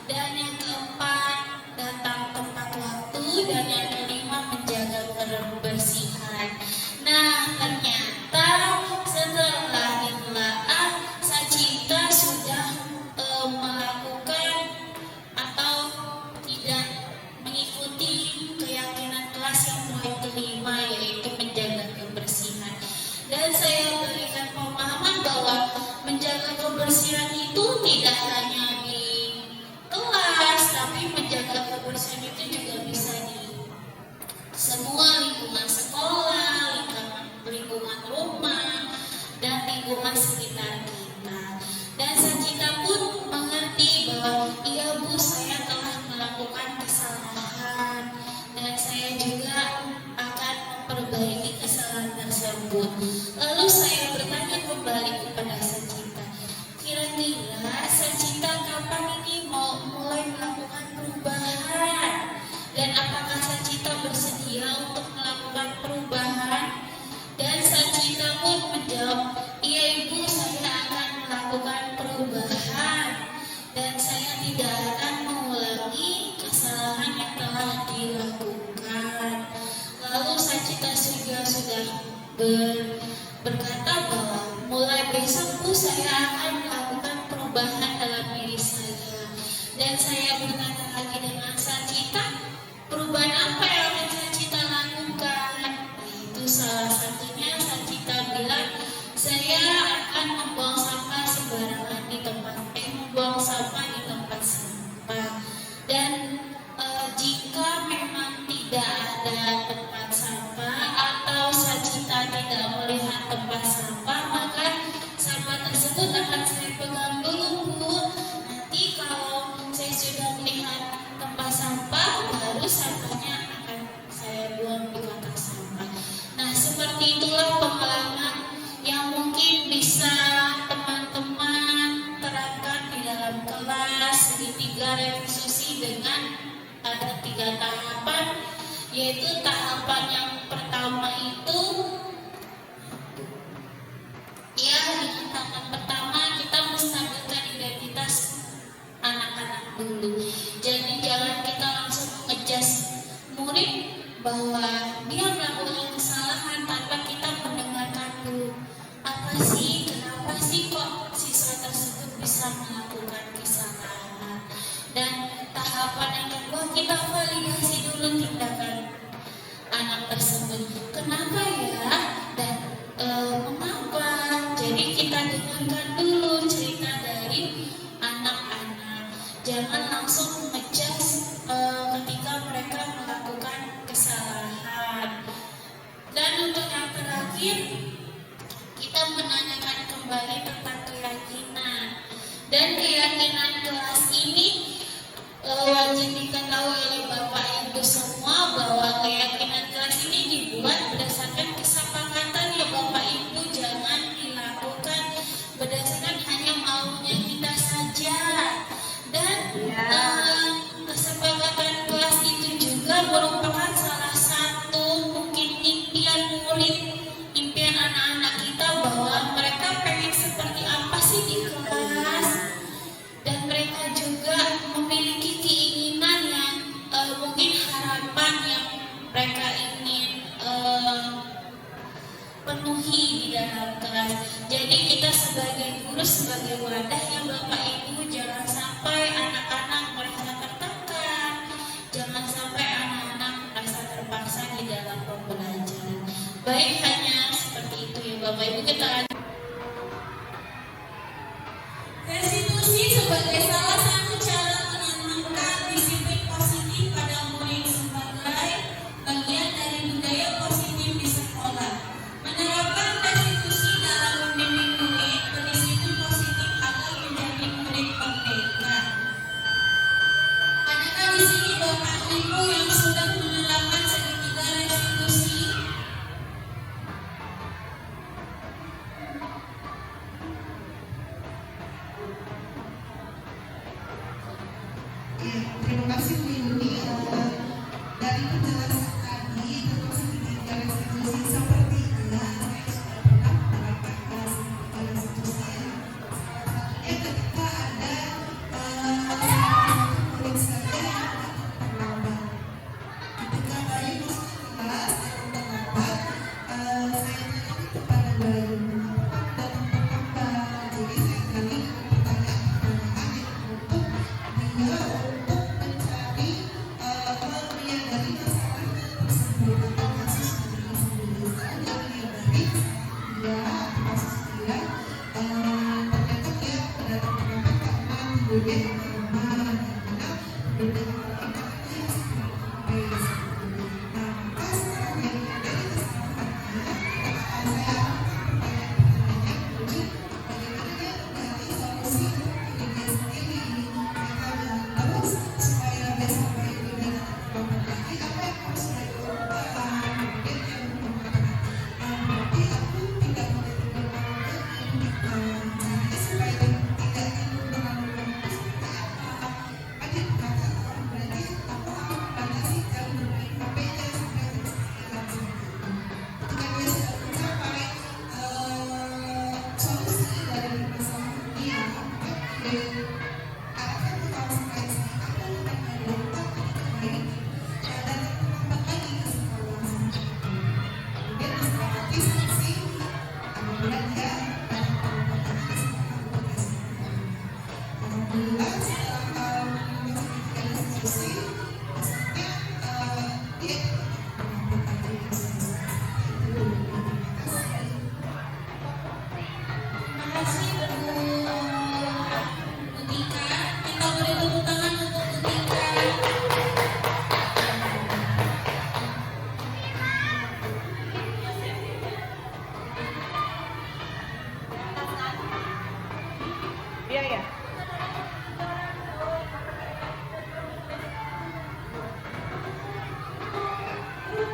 Dan yang keempat datang tepat waktu. Dan yang kelima menjaga kebersihan. Nah, ternyata setelah ditelaah, Sacita sudah melakukan atau tidak mengikuti keyakinan kelas yang poin kelima, yaitu saya juga akan memperbaiki kesalahan tersebut. Lalu saya bertanya kembali kepada Sanjita, kira-kira Sanjita kapan ini mau mulai melakukan perubahan? Dan apakah Sanjita bersedia untuk melakukan perubahan? Dan Sanjita pun menjawab, iya ibu, saya akan melakukan perubahan dan saya tidak akan mengulangi kesalahan yang telah dilakukan. Lalu Sanjita juga sudah berkata bahwa mulai besok Bu saya akan melakukan perubahan dalam diri saya. Dan saya bertanya lagi dengan Sanjita, perubahan apa yang akan Sanjita lakukan? Itu salah satunya Sanjita bilang, saya akan membuang sampah sembarangan di membuang sampah di tempat sampah. Dan jika memang tidak ada tempat sampah atau Sanjita tidak melihat tempat sampah, maka sampah tersebut akan saya pegang dulu Bu. Nanti kalau saya sudah melihat tempat sampah, baru sampahnya akan saya buang di kotak sampah. Nah, seperti itulah pengalaman yang mungkin bisa teman-teman terapkan di dalam kelas segitiga revolusi dengan ada 3 tahapan, yaitu tahapan yang pertama itu ya, dengan tahapan pertama kita menstabilkan identitas anak-anak dulu. Jadi jangan kita langsung ngejudge murid bahwa dia melakukan kesalahan tanpa kita mendengarkan dulu, apa sih, kenapa sih kok siswa tersebut bisa melakukan kesalahan. Dan tahapan yang kedua, kita validasi dulu tindakan anak tersebut, kenapa ya dan mengapa. Jadi kita dengarkan dulu cerita dari anak-anak, jangan langsung ngejudge ketika mereka melakukan kesalahan. Dan untuk yang terakhir, kita menanyakan kembali tentang keyakinan. Dan keyakinan kelas ini wajib diketahui oleh Bapak Ibu semua bahwa keyakinan kelas ini dibuat berdasarkan kesepakatan ya Bapak Ibu, jangan dilakukan berdasarkan hanya maunya kita saja. Dan kesepakatan kelas itu juga merupakan salah satu mungkin impian murid, impian anak-anak kita bahwa mereka pengen seperti apa sih di kelas, dan mereka juga memiliki keinginan yang mungkin harapan yang mereka ingin penuhi di dalam kelas. Jadi kita sebagai guru, sebagai wadah ya Bapak Ibu, jangan sampai anak-anak merasa tertekan, jangan sampai anak-anak merasa terpaksa di dalam pembelajaran. Baik, hanya seperti itu ya Bapak Ibu. Kita restitusi sebagai salah satu cara menanamkan disiplin positif pada murid sebagai bagian dari budaya positif di sekolah. Menerapkan restitusi dalam membimbing murid berdisiplin positif agar menjadi murid merdeka. Adakah di sini Bapak Ibu yang sudah menerapkan segitiga restitusi? Terima kasih Bu Yuni. Dari penjelasan tadi tentang segitiga restitusi, sepertinya saya sudah pernah menerapkan segitiga restitusi. Salah satunya ketika ada murid saya yang terlambat. Ketika Bayu masuk ke kelas yang terlambat, saya tanya kepada Bayu, mengapa terlambat? Jadi saya kali pertanyaan untuk dia untuk mencari menyadari masalah tersebut atau kasus ini sendiri.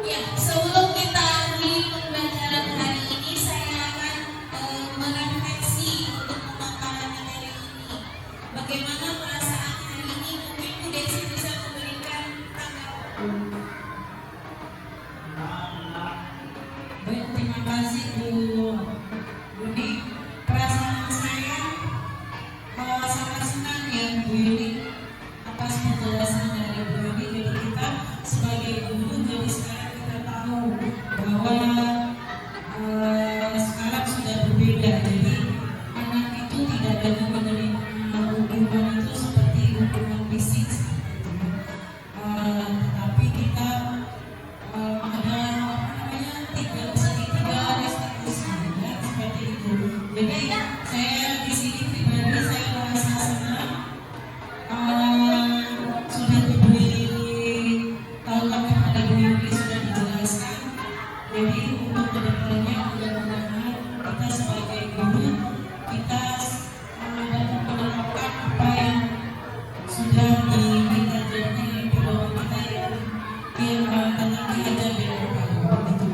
Ya, sebelum kita mulai pembelajaran hari ini, saya akan merefleksi untuk pemaparan materi ini. Bagaimana perasaan hari ini? Mungkin Bu Desi bisa memberikan tanggapan. Baik, terima kasih Bu Yuni. Perasaan saya sangat senang ya Bu Yuni atas penjelasan dari Bu Yuni. Jadi kita sebagai guru, jadi sekarang kita tahu bahwa sekarang sudah berbeda. Jadi anak itu tidak lagi menerima hukuman itu seperti hukuman fisik, seperti itu. Tetapi kita ada tiga restitusi ya, seperti itu. Jadi saya di sini pribadi saya merasa senang sudah diberi tahulah kepada Bu Yuni, sudah dijelaskan. Jadi untuk kedepannya mudah-mudahan kita sebagai guru kita dapat menerapkan apa yang sudah kita jadi pedoman kita yang tengah diajar di Eropa begitu.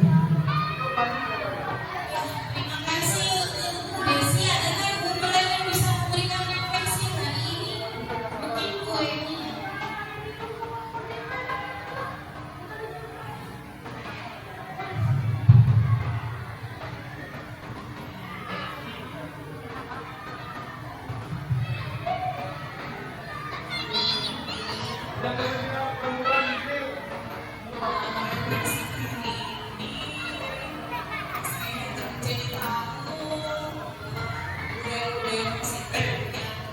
Terima kasih untuk Bu Desi. Adakah guru lain yang bisa memberikan refleksi hari ini? Mungkin Bu Eni. Jadi tahu budaya-budaya positif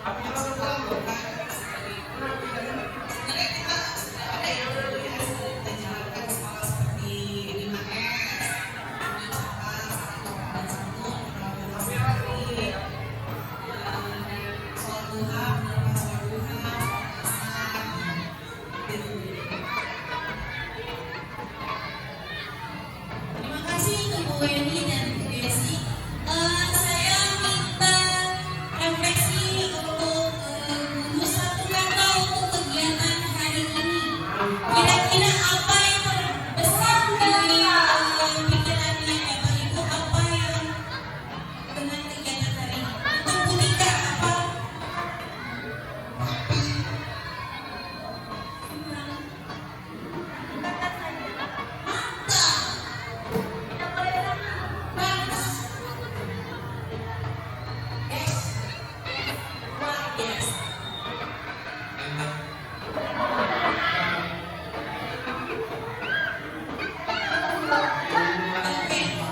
yang harus kita lakukan sebagai guru. Sebenarnya kita sudah ada ya Bu ya, sudah kita jalankan di sekolah seperti 5S, mengucapkan satu dan satu, menerapkan seperti sholat duha, menerapkan sholat duha, sholat asar, gitu. Terima kasih untuk Bu Weni dan Bu Desi. Saya minta refleksi untuk guru satu kata untuk kegiatan hari ini. Kira-kira apa yang terbesit di pikirannya Bapak Ibu, apa yang dengan kegiatan hari ini? Untuk Bu Nika apa?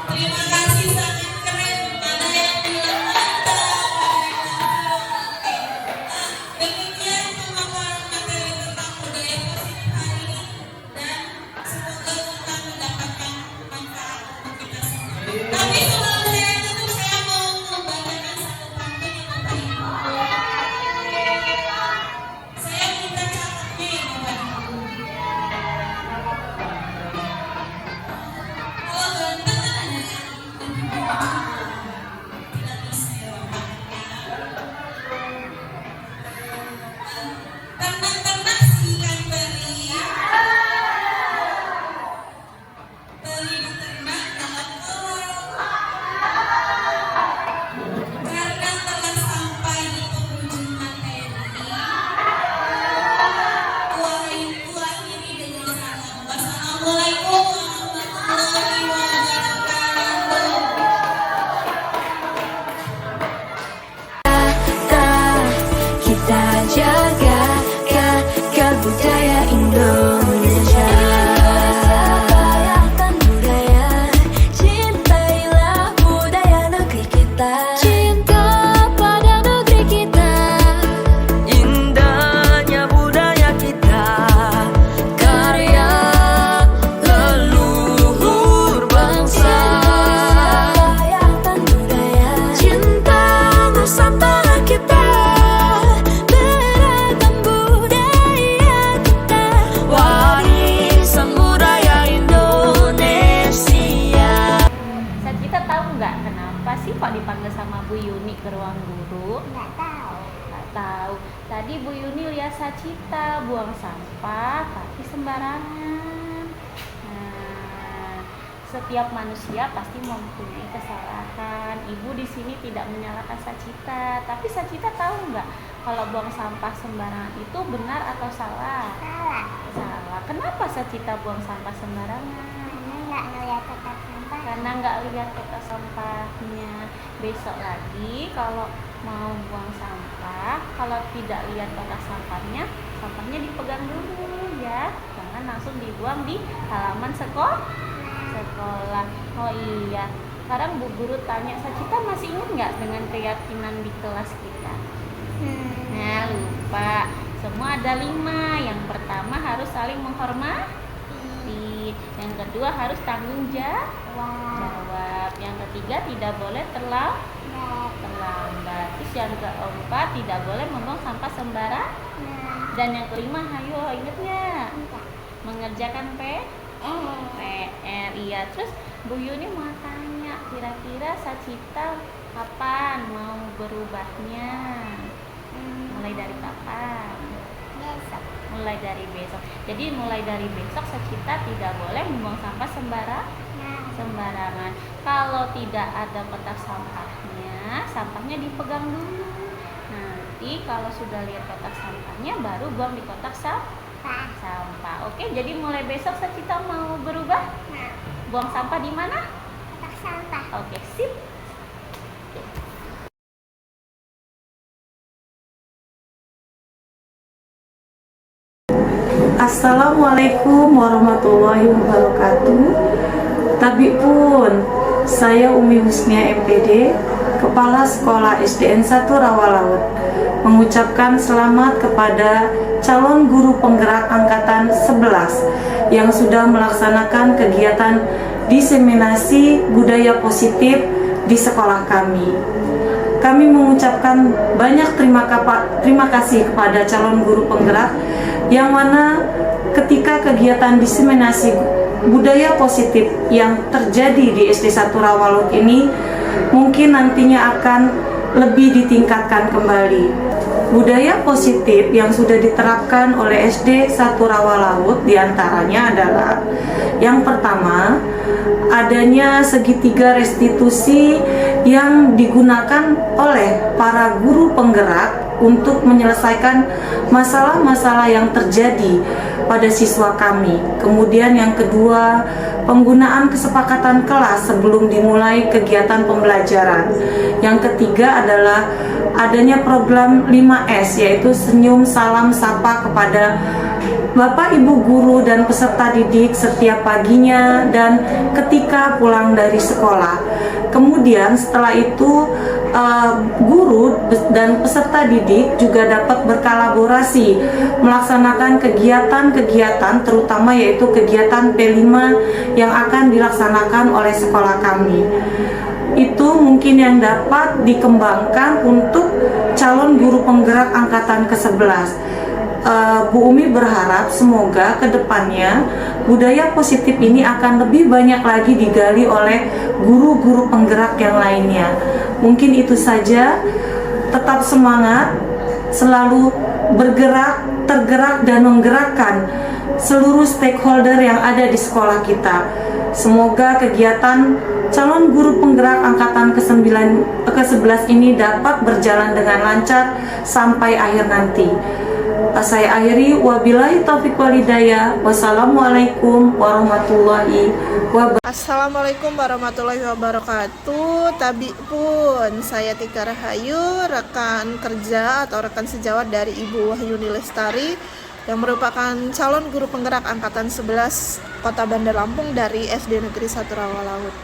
Terima kasih, sangat keren. Ada yang bilang mantap, ada yang bilang oke. Demikian pemaparan materi tentang budaya positif hari ini, dan semoga kita mendapatkan manfaat untuk kita semua. Tapi sebelum saya tutup, saya mau membacakan satu pantun ya Bapak Ibu. Saya minta catatnya ya Bapak Ibu. Kalau ganteng kan ada yang tidak bisa ya Bapak. Ternak-ternak si ikan peri diternak dalam kolam. Karena telah sampai di penghujung materi, ku akhiri dengan salam. Wassalamualaikum warahmatullahi wabarakatuh. Kita jaga budaya Indonesia. Rayakan budaya, cintailah budaya negeri kita. Cinta pada negeri kita, indahnya budaya kita. Karya leluhur bangsa. Rayakan budaya, cinta Nusantara kita. Beragam budaya kita, warisan budaya Indonesia. Kita tahu nggak kenapa sih kok dipanggil sama Bu Yuni ke ruang guru? Nggak tahu. Nggak tahu. Tadi Bu Yuni lihat Sacita buang sampah tapi sembarangan. Nah, setiap manusia pasti mempunyai kesalahan. Ibu di sini tidak menyalahkan Sacita, tapi Sacita tahu nggak kalau buang sampah sembarangan itu benar atau salah? Salah. Salah. Kenapa Sacita buang sampah sembarangan? Karena nggak ngeliat kotak sampah. Karena nggak lihat kotak sampahnya. Besok lagi kalau mau buang sampah, kalau tidak lihat kotak sampahnya, sampahnya dipegang dulu ya, jangan langsung dibuang di halaman sekolah. Oh iya, sekarang Bu Guru tanya, Sacita masih ingat nggak dengan keyakinan di kelas kita? Nah, lupa. Semua ada 5. Yang pertama harus saling menghormati. Yang kedua harus tanggung jawab. Yang ketiga tidak boleh terlambat. Terus yang keempat tidak boleh membuang sampah sembarangan. Dan yang kelima, ayo ingat nggak? Mengerjakan PR. Iya. Terus Bu Yuni mau tanya, kira-kira Sacita kapan mau berubahnya? Mulai dari kapan? Besok. Mulai dari besok. Jadi mulai dari besok Sacita tidak boleh membuang sampah sembarangan. Kalau tidak ada kotak sampahnya, sampahnya dipegang dulu. Nanti kalau sudah lihat kotak sampahnya, baru buang di kotak sampah. Oke, jadi mulai besok Sacita mau berubah? Buang sampah di mana? Kotak sampah. Oke, sip. Assalamualaikum warahmatullahi wabarakatuh. Tabi pun, saya Umi Husnia MPD, Kepala Sekolah SDN 1 Rawalaut, mengucapkan selamat kepada calon guru penggerak angkatan 11 yang sudah melaksanakan kegiatan diseminasi budaya positif di sekolah kami. Kami mengucapkan banyak terima kasih kepada calon guru penggerak yang mana ketika kegiatan diseminasi budaya positif yang terjadi di SD 1 Rawalaut ini mungkin nantinya akan lebih ditingkatkan kembali. Budaya positif yang sudah diterapkan oleh SD 1 Rawalaut diantaranya adalah yang pertama, adanya segitiga restitusi yang digunakan oleh para guru penggerak untuk menyelesaikan masalah-masalah yang terjadi pada siswa kami. Kemudian yang kedua, penggunaan kesepakatan kelas sebelum dimulai kegiatan pembelajaran. Yang ketiga adalah adanya program 5S, yaitu senyum, salam, sapa kepada Bapak Ibu guru dan peserta didik setiap paginya dan ketika pulang dari sekolah. Kemudian setelah itu guru dan peserta didik juga dapat berkolaborasi melaksanakan kegiatan-kegiatan terutama yaitu kegiatan P5 yang akan dilaksanakan oleh sekolah kami. Itu mungkin yang dapat dikembangkan untuk calon guru penggerak angkatan ke-11. Bu Umi berharap semoga kedepannya budaya positif ini akan lebih banyak lagi digali oleh guru-guru penggerak yang lainnya. Mungkin itu saja. Tetap semangat, selalu bergerak, tergerak dan menggerakkan seluruh stakeholder yang ada di sekolah kita. Semoga kegiatan calon guru penggerak angkatan ke-11 ini dapat berjalan dengan lancar sampai akhir nanti. Saya akhiri, wabillahi taufiq walhidayah. Wassalamualaikum warahmatullahi wabarakatuh. Assalamualaikum warahmatullahi wabarakatuh. Tabi pun, saya Tika Rahayu, rekan kerja atau rekan sejawat dari Ibu Wahyuni Lestari yang merupakan calon guru penggerak angkatan 11 Kota Bandar Lampung dari SD Negeri 1 Rawalaut.